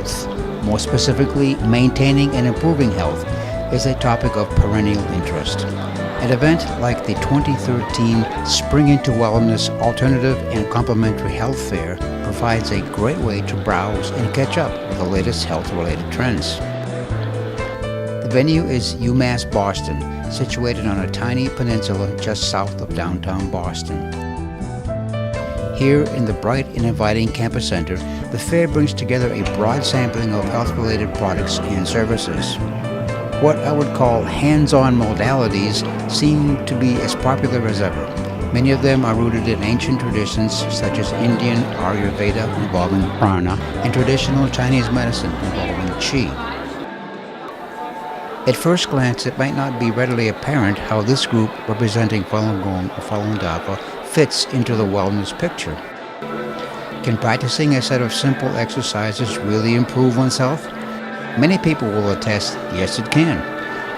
health. More specifically, maintaining and improving health is a topic of perennial interest. An event like the 2013 Spring into Wellness Alternative and Complementary Health Fair provides a great way to browse and catch up with the latest health-related trends. The venue is UMass Boston, situated on a tiny peninsula just south of downtown Boston. Here in the bright and inviting campus center, the fair brings together a broad sampling of health-related products and services. What I would call hands-on modalities seem to be as popular as ever. Many of them are rooted in ancient traditions such as Indian Ayurveda involving prana and traditional Chinese medicine involving qi. At first glance, it might not be readily apparent how this group representing Falun Gong or Falun Dafa fits into the wellness picture. Can practicing a set of simple exercises really improve oneself? Many people will attest, yes it can,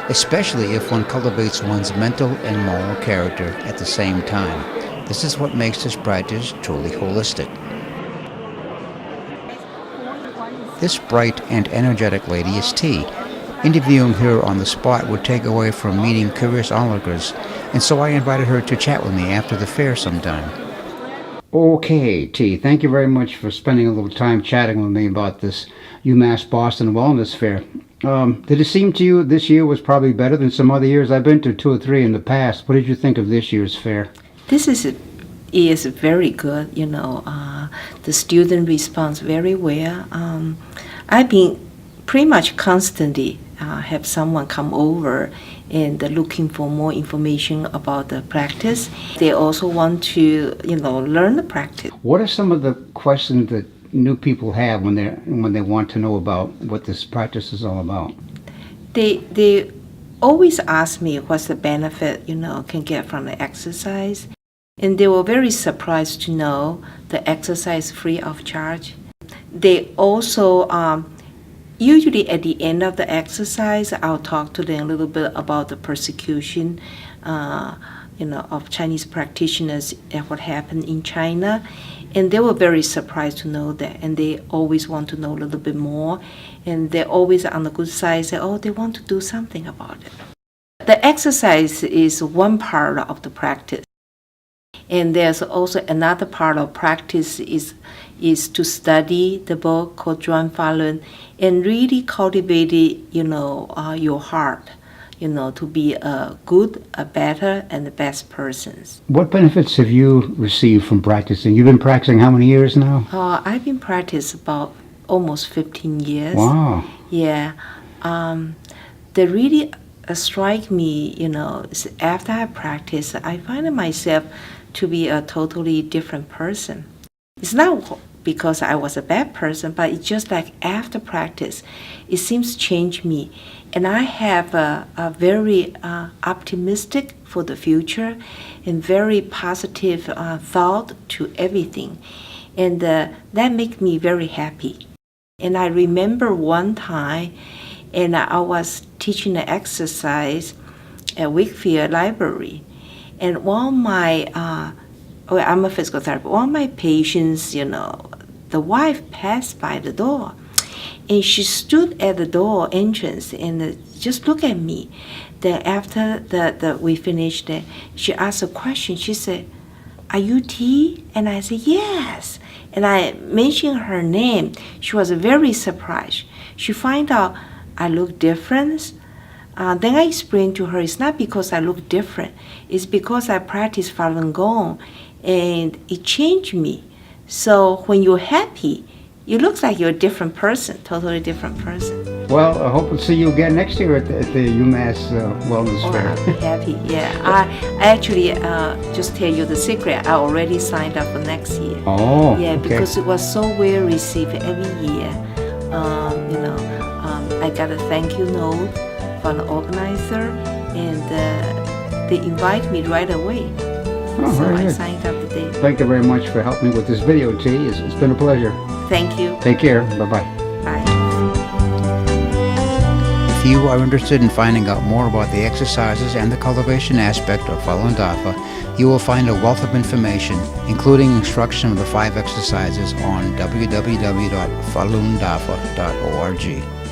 especially if one cultivates one's mental and moral character at the same time. This is what makes this practice truly holistic. This bright and energetic lady is T. Interviewing her on the spot would take away from meeting curious onlookers, and so I invited her to chat with me after the fair sometime. Okay, T, thank you very much for spending a little time chatting with me about this UMass Boston Wellness Fair. Did it seem to you this year was probably better than some other years? I've been to 2 or 3 in the past. What did you think of this year's fair? This is very good. The student responds very well. I've been pretty much constantly have someone come over and looking for more information about the practice. They also want to, learn the practice. What are some of the questions that new people have when they want to know about what this practice is all about? They always ask me what's the benefit, can get from the exercise. And they were very surprised to know the exercise free of charge. They also usually at the end of the exercise, I'll talk to them a little bit about the persecution, of Chinese practitioners and what happened in China. And they were very surprised to know that. And they always want to know a little bit more. And they're always on the good side, say, they want to do something about it. The exercise is one part of the practice. And there's also another part of practice is to study the book called Zhuan Falun and really cultivate your heart, to be a good, a better, and the best persons. What benefits have you received from practicing? You've been practicing how many years now? I've been practicing about almost 15 years. Wow. Yeah. They really strike me, is after I practice, I find myself to be a totally different person. It's not because I was a bad person, but it's just like after practice, it seems to change me. And I have a very optimistic for the future and very positive thought to everything. And that makes me very happy. And I remember one time, and I was teaching an exercise at Wakefield Library. And I'm a physical therapist. One of my patients, the wife passed by the door, and she stood at the door entrance and just looked at me. Then after we finished, she asked a question. She said, "Are you T?" And I said, "Yes." And I mentioned her name. She was very surprised. She found out I look different. Then I explained to her, it's not because I look different. It's because I practice Falun Gong, and it changed me. So when you're happy, you look like you're a different person, totally different person. Well, I hope to see you again next year at the UMass Wellness Fair. I'll be happy, yeah. I actually, just tell you the secret, I already signed up for next year. Oh, yeah, okay. Because it was so well received every year. I got a thank you note from the organizer, and they invite me right away. So I signed up today. Thank you very much for helping me with this video, T. It's been a pleasure. Thank you. Take care. Bye-bye. Bye. If If you are interested in finding out more about the exercises and the cultivation aspect of Falun Dafa, you will find a wealth of information, including instruction of the 5 exercises on www.falundafa.org.